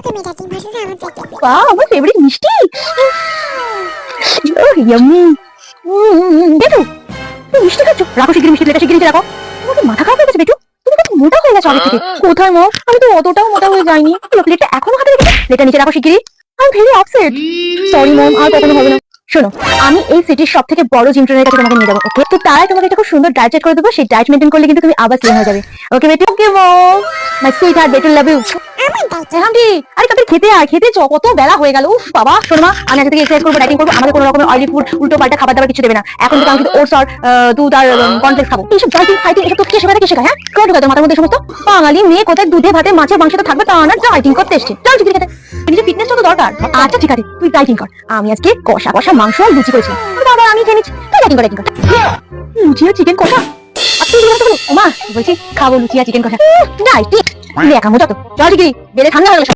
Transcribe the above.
Wow, my favorite মিষ্টি। Yummy. বেটু, তুমি মিষ্টি খাচ্ছ? রাখো শিগগিরি মিষ্টি প্লেটটা, শিগগিরি রাখো। তোমার কি মাথা খারাপ হয়ে গেছে বেটু? তুমি তো মোটা হয়ে গেছো আগে থেকে। কোথায় মা? আমি তো অতটাও মোটা হয়ে যাইনি। প্লেটটা এখনো হাতে রেখেছো? প্লেটটা নিচে রাখো শিগগিরি। I am very upset. Sorry mom, আর কখনো হবে না। শোনো, আমি এই সিটির সব থেকে বড় জিম ট্রেনারের কাছে তোমাকে নিয়ে যাবো, ওকে? তো তারাই তোমাকে একটা খুব সুন্দর ডায়েট সেট করে দেবো। সেই ডায়েট মেনটেন করলে কিন্তু তুমি আবার স্লিম হয়ে যাবে। ওকে বেটু? ওকে মম, মাই সুইট হার্ট বেটু, লাভ ইউ। হামডি, আরে তাদের খেতে আয়, খেতে চ, কত বেলা হয়ে গেল। উফ বাবা, শোনো মা, আমি আজকে থেকে এক্সারসাইজ করবো, ডায়েটিং করবো। আমাকে কোনো রকমের অয়েলি ফুড, উল্টো পাল্টা খাবার দাবার কিছু দেবে না। এখন থেকে আমি শুধু ওটস আর দুধ আর কর্নফ্লেক্স খাবো। এইসব ডায়েটিং ফাইটিং এসব তো কে শেখায়, কে শেখায়? হ্যাঁ, কেউ ঢোকায় তোর মাথার মধ্যে সমস্ত? বাঙালি মেয়ে কোথায় দুধে ভাতে মাছে মাংস তো থাকবে, তা না ডায়েটিং করতে এসছে। চল চিকেন খেতে, নিজের ফিটনেসটা তো দরকার। আচ্ছা ঠিক আছে, তুই ডায়েটিং কর, আমি আজকে কষা কষা মাংস আর লুচি করেছিলাম। বাবা আমি খেয়ে নিচ্ছি, তুই ডায়েটিং কর, ডায়েটিং কর। লুচি আর চিকেন কষা? মা বলছি খাবো লুচি আর চিকেন কষা। ডায়েটিং একা মতো, চল চিকেন বেড়ে ঠান্ডা হয়ে গেল।